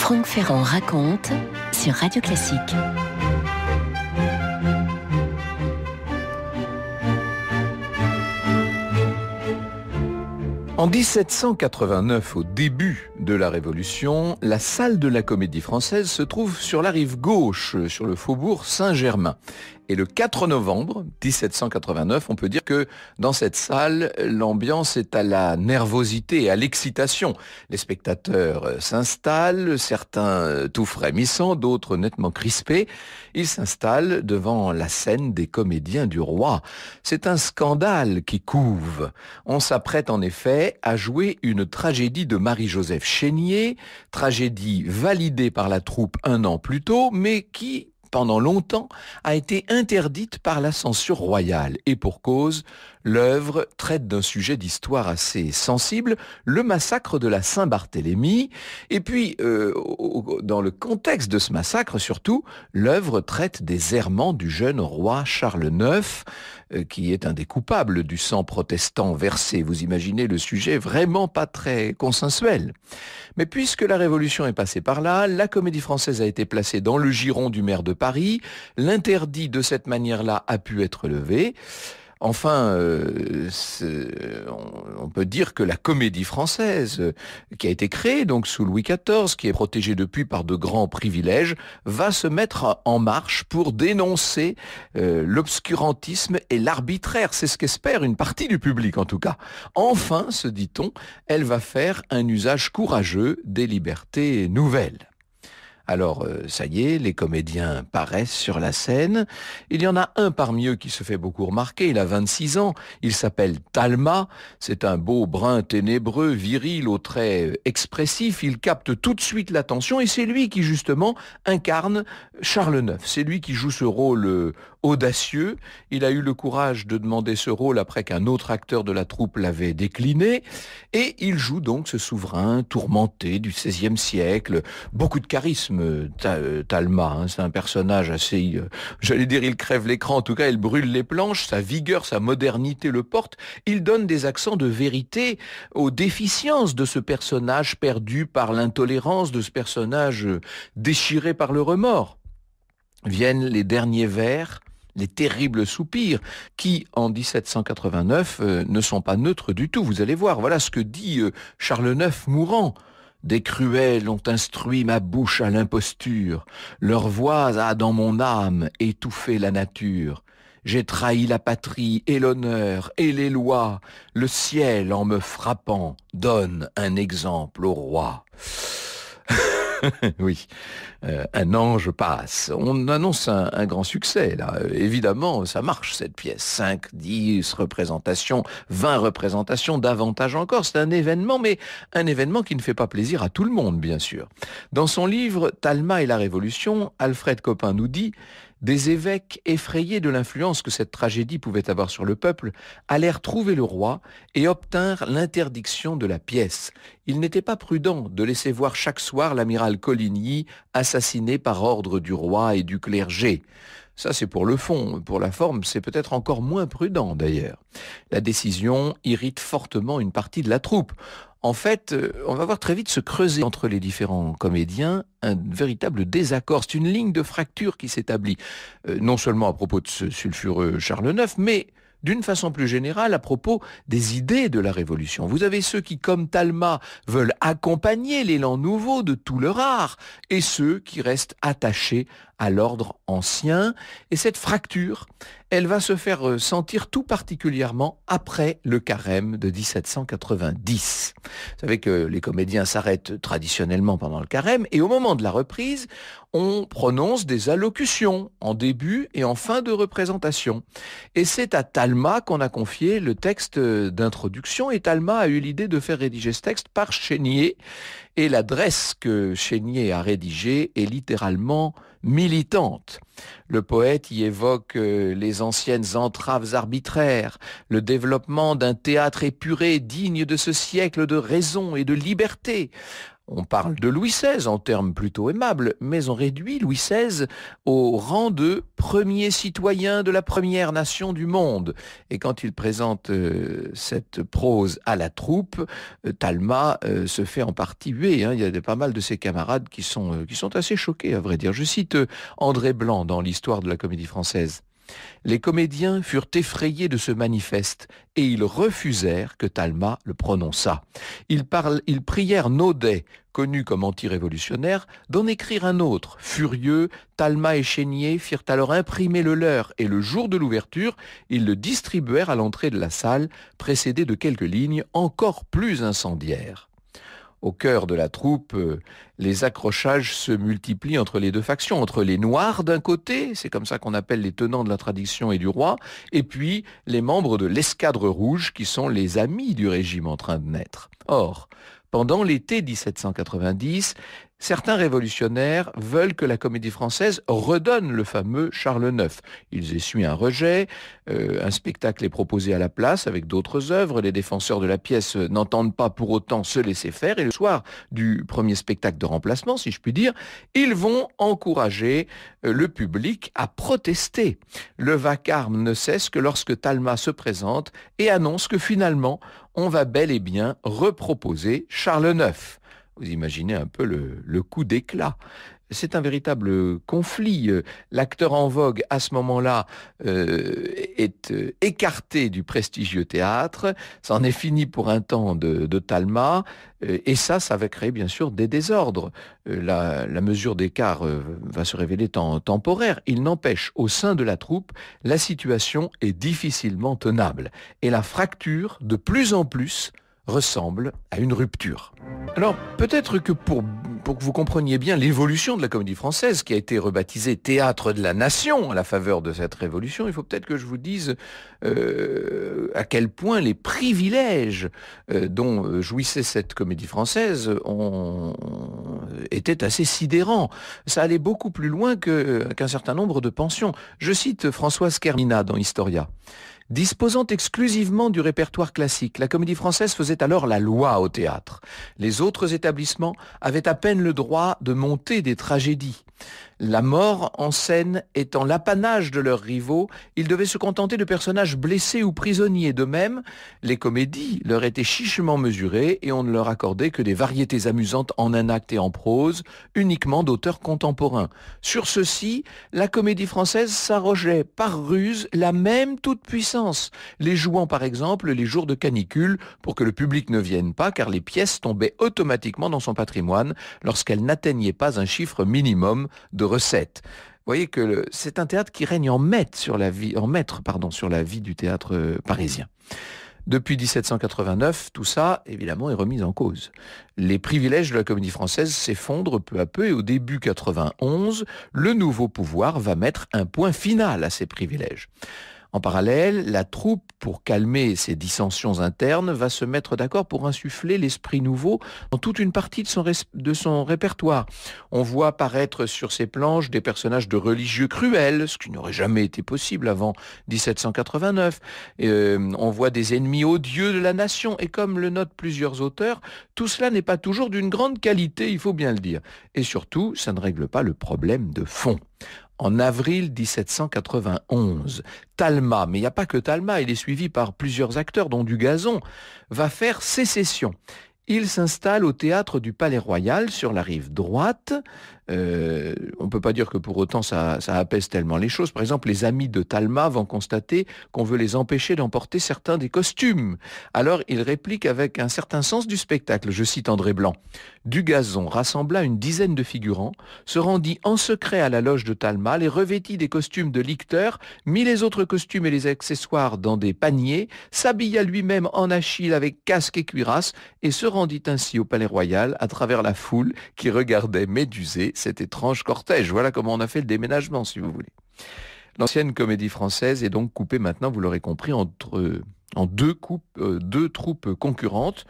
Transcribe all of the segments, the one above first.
Franck Ferrand raconte sur Radio Classique. En 1789, au début de la Révolution, la salle de la Comédie-Française se trouve sur la rive gauche, sur le faubourg Saint-Germain. Et le 4 novembre 1789, on peut dire que dans cette salle, l'ambiance est à la nervosité et à l'excitation. Les spectateurs s'installent, certains tout frémissants, d'autres nettement crispés. Ils s'installent devant la scène des comédiens du roi. C'est un scandale qui couve. On s'apprête en effet à jouer une tragédie de Marie-Joseph Chénier, tragédie validée par la troupe un an plus tôt, mais qui, pendant longtemps, a été interdite par la censure royale. Et pour cause, l'œuvre traite d'un sujet d'histoire assez sensible, le massacre de la Saint-Barthélemy. Et puis, dans le contexte de ce massacre, surtout, l'œuvre traite des errements du jeune roi Charles IX, qui est un des coupables du sang protestant versé. Vous imaginez le sujet vraiment pas très consensuel. Mais puisque la Révolution est passée par là, la Comédie-Française a été placée dans le giron du maire de Paris. L'interdit de cette manière-là a pu être levé. Enfin, on peut dire que la Comédie-Française, qui a été créée donc sous Louis XIV, qui est protégée depuis par de grands privilèges, va se mettre en marche pour dénoncer l'obscurantisme et l'arbitraire. C'est ce qu'espère une partie du public, en tout cas. Enfin, se dit-on, elle va faire un usage courageux des libertés nouvelles. Alors, ça y est, les comédiens paraissent sur la scène. Il y en a un parmi eux qui se fait beaucoup remarquer. Il a 26 ans. Il s'appelle Talma. C'est un beau brun ténébreux, viril, aux traits expressifs. Il capte tout de suite l'attention et c'est lui qui, justement, incarne Charles IX. C'est lui qui joue ce rôle audacieux. Il a eu le courage de demander ce rôle après qu'un autre acteur de la troupe l'avait décliné. Et il joue donc ce souverain tourmenté du XVIe siècle. Beaucoup de charisme. Talma, c'est un personnage assez, j'allais dire il crève l'écran, en tout cas il brûle les planches, sa vigueur, sa modernité le porte, il donne des accents de vérité aux déficiences de ce personnage perdu par l'intolérance, de ce personnage déchiré par le remords. Viennent les derniers vers, les terribles soupirs, qui, en 1789, ne sont pas neutres du tout. Vous allez voir, voilà ce que dit Charles IX mourant. Des cruels ont instruit ma bouche à l'imposture, leur voix a dans mon âme étouffé la nature. J'ai trahi la patrie et l'honneur et les lois, le ciel en me frappant donne un exemple au roi. Oui, un ange passe. On annonce un grand succès, là. Évidemment, ça marche, cette pièce. 5, 10 représentations, 20 représentations, davantage encore. C'est un événement, mais un événement qui ne fait pas plaisir à tout le monde, bien sûr. Dans son livre « Talma et la Révolution », Alfred Coppin nous dit « Des évêques effrayés de l'influence que cette tragédie pouvait avoir sur le peuple allèrent trouver le roi et obtinrent l'interdiction de la pièce. Il n'était pas prudent de laisser voir chaque soir l'amiral Coligny assassiné par ordre du roi et du clergé. » Ça, c'est pour le fond. Pour la forme, c'est peut-être encore moins prudent, d'ailleurs. La décision irrite fortement une partie de la troupe. En fait, on va voir très vite se creuser entre les différents comédiens un véritable désaccord. C'est une ligne de fracture qui s'établit, non seulement à propos de ce sulfureux Charles IX, mais d'une façon plus générale à propos des idées de la Révolution. Vous avez ceux qui, comme Talma, veulent accompagner l'élan nouveau de tout leur art, et ceux qui restent attachés à l'ordre ancien. Et cette fracture, elle va se faire sentir tout particulièrement après le carême de 1790. Vous savez que les comédiens s'arrêtent traditionnellement pendant le carême, et au moment de la reprise, on prononce des allocutions en début et en fin de représentation. Et c'est à Talma qu'on a confié le texte d'introduction, et Talma a eu l'idée de faire rédiger ce texte par Chénier, et l'adresse que Chénier a rédigée est littéralement militante. Le poète y évoque les anciennes entraves arbitraires, le développement d'un théâtre épuré digne de ce siècle de raison et de liberté. On parle de Louis XVI en termes plutôt aimables, mais on réduit Louis XVI au rang de premier citoyen de la première nation du monde. Et quand il présente cette prose à la troupe, Talma se fait en partie huer. Il y a pas mal de ses camarades qui sont assez choqués, à vrai dire. Je cite André Blanc dans l'histoire de la Comédie Française. Les comédiens furent effrayés de ce manifeste et ils refusèrent que Talma le prononçât. Ils prièrent Naudet, connu comme anti-révolutionnaire, d'en écrire un autre. Furieux, Talma et Chénier firent alors imprimer le leur et le jour de l'ouverture, ils le distribuèrent à l'entrée de la salle, précédé de quelques lignes encore plus incendiaires. Au cœur de la troupe, les accrochages se multiplient entre les deux factions, entre les Noirs d'un côté, c'est comme ça qu'on appelle les tenants de la tradition et du roi, et puis les membres de l'escadre rouge qui sont les amis du régime en train de naître. Or, pendant l'été 1790, certains révolutionnaires veulent que la Comédie Française redonne le fameux Charles IX. Ils essuient un rejet, un spectacle est proposé à la place avec d'autres œuvres, les défenseurs de la pièce n'entendent pas pour autant se laisser faire, et le soir du premier spectacle de remplacement, si je puis dire, ils vont encourager le public à protester. Le vacarme ne cesse que lorsque Talma se présente et annonce que finalement, on va bel et bien reproposer Charles IX. Vous imaginez un peu le coup d'éclat. C'est un véritable conflit. L'acteur en vogue, à ce moment-là, est écarté du prestigieux théâtre. C'en est fini pour un temps de Talma. Et ça va créer bien sûr des désordres. La mesure d'écart va se révéler temporaire. Il n'empêche, au sein de la troupe, la situation est difficilement tenable. Et la fracture, de plus en plus, ressemble à une rupture. Alors, peut-être que pour que vous compreniez bien l'évolution de la Comédie Française, qui a été rebaptisée Théâtre de la Nation à la faveur de cette révolution, il faut peut-être que je vous dise à quel point les privilèges dont jouissait cette Comédie Française étaient assez sidérants. Ça allait beaucoup plus loin qu'un certain nombre de pensions. Je cite Françoise Kermina dans Historia. Disposant exclusivement du répertoire classique, la Comédie Française faisait alors la loi au théâtre. Les autres établissements avaient à peine le droit de monter des tragédies. La mort en scène étant l'apanage de leurs rivaux, ils devaient se contenter de personnages blessés ou prisonniers. De même, les comédies leur étaient chichement mesurées et on ne leur accordait que des variétés amusantes en un acte et en prose, uniquement d'auteurs contemporains. Sur ceci, la Comédie Française s'arrogeait par ruse la même toute-puissance, les jouant par exemple les jours de canicule pour que le public ne vienne pas, car les pièces tombaient automatiquement dans son patrimoine lorsqu'elles n'atteignaient pas un chiffre minimum de recettes. Vous voyez que c'est un théâtre qui règne en maître sur la vie du théâtre parisien. Depuis 1789, tout ça, évidemment, est remis en cause. Les privilèges de la Comédie Française s'effondrent peu à peu et au début 91, le nouveau pouvoir va mettre un point final à ces privilèges. En parallèle, la troupe, pour calmer ces dissensions internes, va se mettre d'accord pour insuffler l'esprit nouveau dans toute une partie de son répertoire. On voit apparaître sur ces planches des personnages de religieux cruels, ce qui n'aurait jamais été possible avant 1789. On voit des ennemis odieux de la nation, et comme le notent plusieurs auteurs, tout cela n'est pas toujours d'une grande qualité, il faut bien le dire. Et surtout, ça ne règle pas le problème de fond. En avril 1791, Talma, mais il n'y a pas que Talma, il est suivi par plusieurs acteurs, dont Dugazon, va faire sécession. Il s'installe au théâtre du Palais Royal, sur la rive droite. On ne peut pas dire que pour autant ça apaise tellement les choses. Par exemple, les amis de Talma vont constater qu'on veut les empêcher d'emporter certains des costumes. Alors, il réplique avec un certain sens du spectacle. Je cite André Blanc. Dugazon rassembla une dizaine de figurants, se rendit en secret à la loge de Talma, les revêtit des costumes de licteurs, mit les autres costumes et les accessoires dans des paniers, s'habilla lui-même en Achille avec casque et cuirasse et se rendit ainsi au Palais Royal à travers la foule qui regardait médusée cet étrange cortège. Voilà comment on a fait le déménagement, si vous voulez. L'ancienne Comédie Française est donc coupée maintenant, vous l'aurez compris, en deux troupes concurrentes.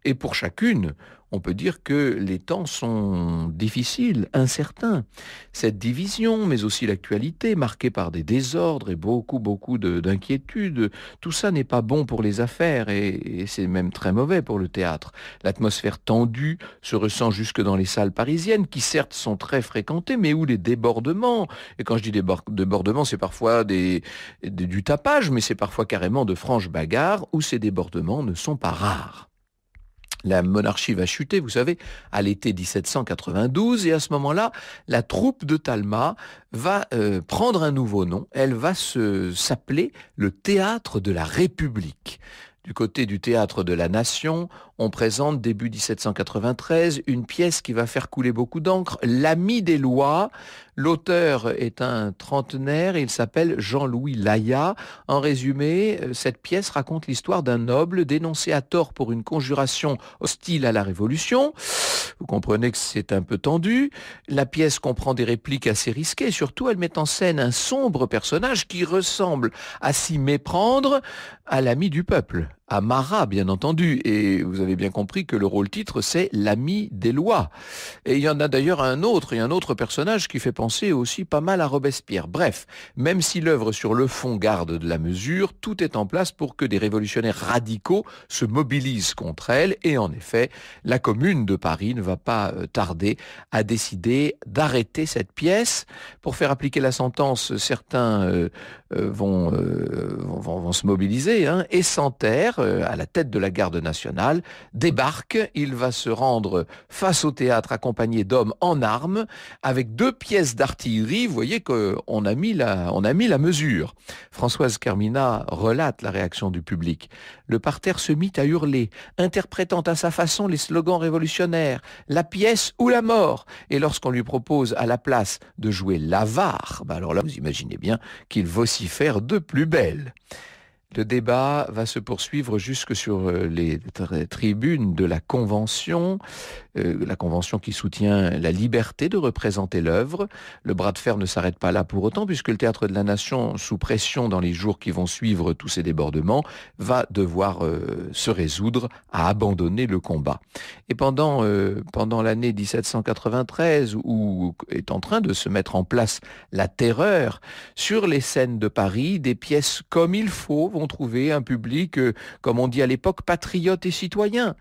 Et pour chacune, on peut dire que les temps sont difficiles, incertains. Cette division, mais aussi l'actualité, marquée par des désordres et beaucoup d'inquiétudes, tout ça n'est pas bon pour les affaires et c'est même très mauvais pour le théâtre. L'atmosphère tendue se ressent jusque dans les salles parisiennes, qui certes sont très fréquentées, mais où les débordements, et quand je dis débordements, c'est parfois du tapage, mais c'est parfois carrément de franches bagarres, où ces débordements ne sont pas rares. La monarchie va chuter, vous savez, à l'été 1792, et à ce moment-là, la troupe de Talma va prendre un nouveau nom. Elle va s'appeler le Théâtre de la République. Du côté du Théâtre de la Nation, on présente début 1793 une pièce qui va faire couler beaucoup d'encre, L'Ami des lois. L'auteur est un trentenaire, il s'appelle Jean-Louis Laya. En résumé, cette pièce raconte l'histoire d'un noble dénoncé à tort pour une conjuration hostile à la Révolution. Vous comprenez que c'est un peu tendu. La pièce comprend des répliques assez risquées. Surtout, elle met en scène un sombre personnage qui ressemble à s'y méprendre à l'ami du peuple, à Marat, bien entendu. Et vous avez bien compris que le rôle-titre, c'est l'ami des lois. Et il y en a d'ailleurs un autre personnage qui fait penser aussi pas mal à Robespierre. Bref, même si l'œuvre sur le fond garde de la mesure, tout est en place pour que des révolutionnaires radicaux se mobilisent contre elle. Et en effet, la Commune de Paris ne va pas tarder à décider d'arrêter cette pièce. Pour faire appliquer la sentence, certains vont se mobiliser, et Santerre, à la tête de la garde nationale, débarque. Il va se rendre face au théâtre accompagné d'hommes en armes, avec 2 pièces d'artillerie. Vous voyez qu'on a mis la mesure. Françoise Carmina relate la réaction du public. Le parterre se mit à hurler, interprétant à sa façon les slogans révolutionnaires, la pièce ou la mort. Et lorsqu'on lui propose à la place de jouer l'avare, alors là, vous imaginez bien qu'il vocifère de plus belle. Le débat va se poursuivre jusque sur les tribunes de la Convention qui soutient la liberté de représenter l'œuvre. Le bras de fer ne s'arrête pas là pour autant, puisque le Théâtre de la Nation, sous pression dans les jours qui vont suivre tous ces débordements, va devoir se résoudre à abandonner le combat. Et pendant l'année 1793, où est en train de se mettre en place la terreur, sur les scènes de Paris, des pièces comme il faut vont trouver un public, comme on dit à l'époque, patriote et citoyen.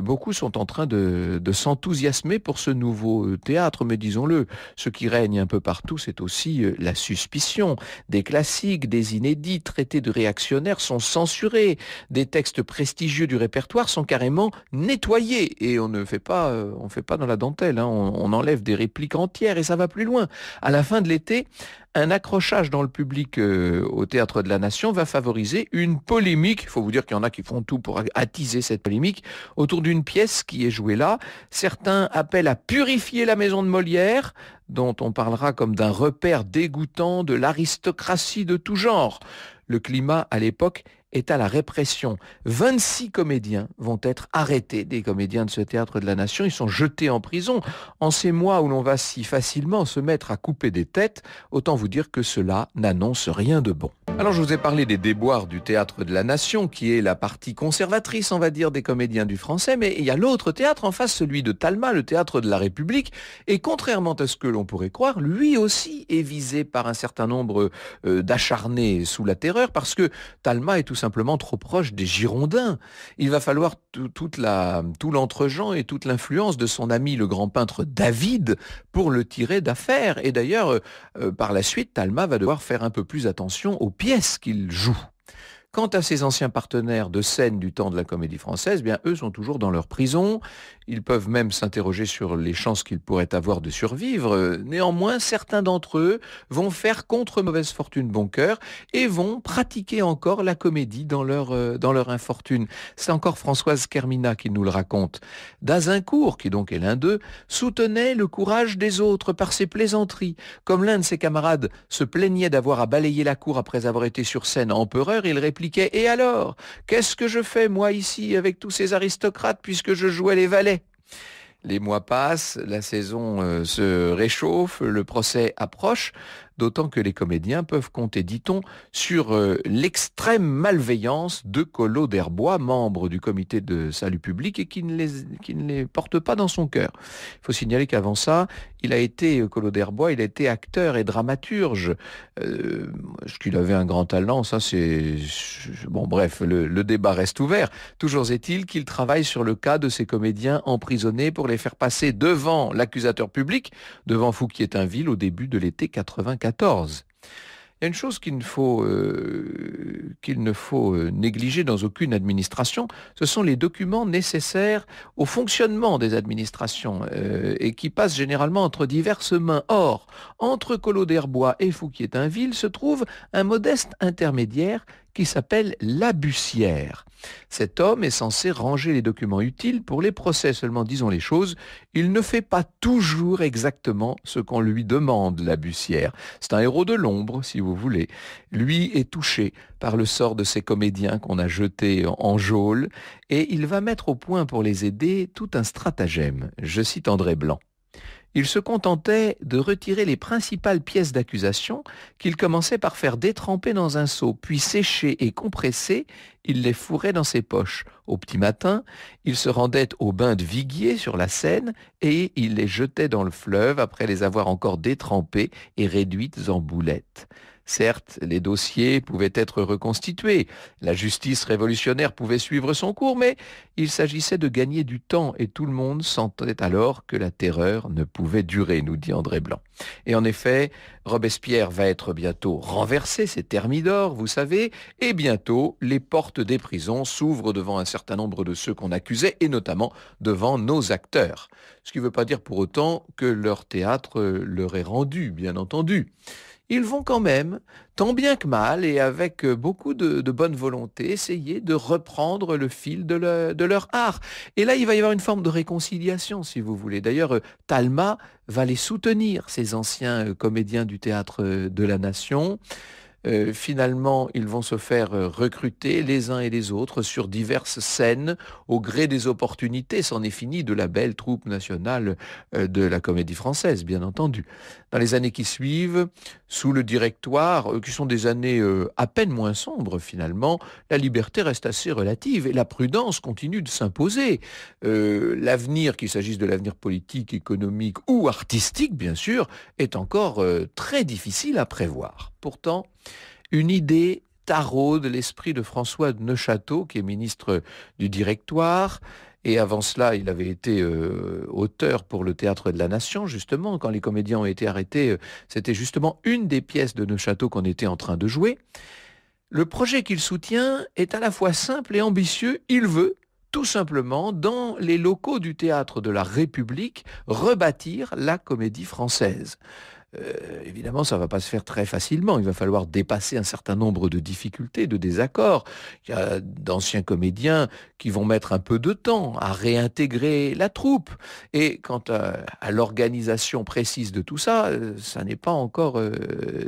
Beaucoup sont en train de s'enthousiasmer pour ce nouveau théâtre, mais disons-le, ce qui règne un peu partout, c'est aussi la suspicion. Des classiques, des inédits, traités de réactionnaires sont censurés. Des textes prestigieux du répertoire sont carrément nettoyés. Et on fait pas dans la dentelle, on enlève des répliques entières et ça va plus loin. À la fin de l'été, un accrochage dans le public au Théâtre de la Nation va favoriser une polémique. Il faut vous dire qu'il y en a qui font tout pour attiser cette polémique autour d'une pièce qui est jouée là. Certains appellent à purifier la maison de Molière, dont on parlera comme d'un repère dégoûtant de l'aristocratie de tout genre. Le climat à l'époque est à la répression. 26 comédiens vont être arrêtés, des comédiens de ce Théâtre de la Nation. Ils sont jetés en prison. En ces mois où l'on va si facilement se mettre à couper des têtes, autant vous dire que cela n'annonce rien de bon. Alors je vous ai parlé des déboires du Théâtre de la Nation, qui est la partie conservatrice, on va dire, des comédiens du français, mais il y a l'autre théâtre en face, celui de Talma, le Théâtre de la République, et contrairement à ce que l'on pourrait croire, lui aussi est visé par un certain nombre d'acharnés sous la terreur, parce que Talma est tout simplement trop proche des Girondins. Il va falloir tout l'entre-gens et toute l'influence de son ami le grand peintre David pour le tirer d'affaire. Et d'ailleurs, par la suite, Talma va devoir faire un peu plus attention aux pièces qu'il joue. Quant à ses anciens partenaires de scène du temps de la Comédie Française, bien eux sont toujours dans leur prison. Ils peuvent même s'interroger sur les chances qu'ils pourraient avoir de survivre. Néanmoins, certains d'entre eux vont faire contre mauvaise fortune bon cœur et vont pratiquer encore la comédie dans leur infortune. C'est encore Françoise Carmina qui nous le raconte. D'Azincourt, qui donc est l'un d'eux, soutenait le courage des autres par ses plaisanteries. Comme l'un de ses camarades se plaignait d'avoir à balayer la cour après avoir été sur scène empereur, il répliquait « Et alors, qu'est-ce que je fais moi ici avec tous ces aristocrates puisque je jouais les valets ?» Les mois passent, la saison se réchauffe, le procès approche. d'autant que les comédiens peuvent compter, dit-on, sur l'extrême malveillance de Collot d'Herbois, membre du comité de salut public et qui ne les porte pas dans son cœur. Il faut signaler qu'avant ça, Collot d'Herbois, il a été acteur et dramaturge. Est-ce qu'il avait un grand talent? Ça, c'est... Bon, bref, le débat reste ouvert. Toujours est-il qu'il travaille sur le cas de ces comédiens emprisonnés pour les faire passer devant l'accusateur public, devant Fouquier-Tinville au début de l'été 94. Il y a une chose qu'il ne faut négliger dans aucune administration, ce sont les documents nécessaires au fonctionnement des administrations et qui passent généralement entre diverses mains. Or, entre Collot d'Herbois et Fouquier-Tinville se trouve un modeste intermédiaire qui s'appelle l'abusière. Cet homme est censé ranger les documents utiles pour les procès, seulement disons les choses, il ne fait pas toujours exactement ce qu'on lui demande, l'abusière. C'est un héros de l'ombre, si vous voulez. Lui est touché par le sort de ces comédiens qu'on a jetés en geôle, et il va mettre au point pour les aider tout un stratagème. Je cite André Blanc. Il se contentait de retirer les principales pièces d'accusation qu'il commençait par faire détremper dans un seau, puis sécher et compresser, il les fourrait dans ses poches. Au petit matin, il se rendait au bain de Viguier sur la Seine et il les jetait dans le fleuve après les avoir encore détrempées et réduites en boulettes. Certes, les dossiers pouvaient être reconstitués, la justice révolutionnaire pouvait suivre son cours, mais il s'agissait de gagner du temps et tout le monde sentait alors que la terreur ne pouvait durer, nous dit André Blanc. Et en effet, Robespierre va être bientôt renversé, c'est Thermidor, vous savez, et bientôt les portes des prisons s'ouvrent devant un certain nombre de ceux qu'on accusait, et notamment devant nos acteurs. Ce qui ne veut pas dire pour autant que leur théâtre leur est rendu, bien entendu. Ils vont quand même, tant bien que mal et avec beaucoup de bonne volonté, essayer de reprendre le fil de leur art. Et là, il va y avoir une forme de réconciliation, si vous voulez. D'ailleurs, Talma va les soutenir, ces anciens comédiens du théâtre de la Nation. Finalement, ils vont se faire recruter les uns et les autres sur diverses scènes au gré des opportunités. C'en est fini de la belle troupe nationale de la Comédie Française, bien entendu. Dans les années qui suivent, sous le Directoire, qui sont des années à peine moins sombres finalement, la liberté reste assez relative et la prudence continue de s'imposer. L'avenir, qu'il s'agisse de l'avenir politique, économique ou artistique, bien sûr, est encore très difficile à prévoir. Pourtant, une idée taraude l'esprit de François de Neufchâteau, qui est ministre du Directoire. Et avant cela, il avait été auteur pour le Théâtre de la Nation, justement. Quand les comédiens ont été arrêtés, c'était justement une des pièces de Neufchâteau qu'on était en train de jouer. Le projet qu'il soutient est à la fois simple et ambitieux. Il veut, tout simplement, dans les locaux du Théâtre de la République, rebâtir la Comédie Française. Évidemment, ça ne va pas se faire très facilement. Il va falloir dépasser un certain nombre de difficultés, de désaccords. Il y a d'anciens comédiens qui vont mettre un peu de temps à réintégrer la troupe. Et quant à l'organisation précise de tout ça, ça n'est pas encore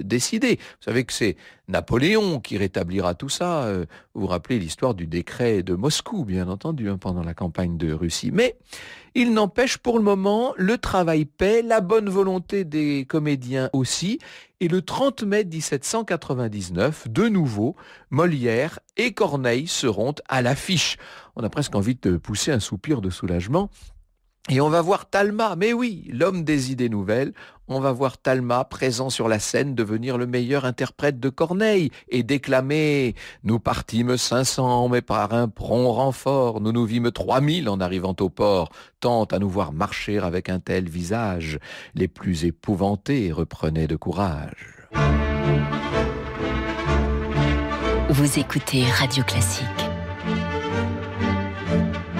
décidé. Vous savez que c'est Napoléon qui rétablira tout ça. Vous vous rappelez l'histoire du décret de Moscou, bien entendu, pendant la campagne de Russie. Mais il n'empêche pour le moment, le travail paie, la bonne volonté des comédiens aussi. Et le 30 mai 1799, de nouveau, Molière et Corneille seront à l'affiche. On a presque envie de pousser un soupir de soulagement. Et on va voir Talma, mais oui, l'homme des idées nouvelles, on va voir Talma présent sur la scène devenir le meilleur interprète de Corneille et déclamer « Nous partîmes 500, mais par un prompt renfort, nous nous vîmes 3000 en arrivant au port, tant à nous voir marcher avec un tel visage, les plus épouvantés reprenaient de courage. » Vous écoutez Radio Classique.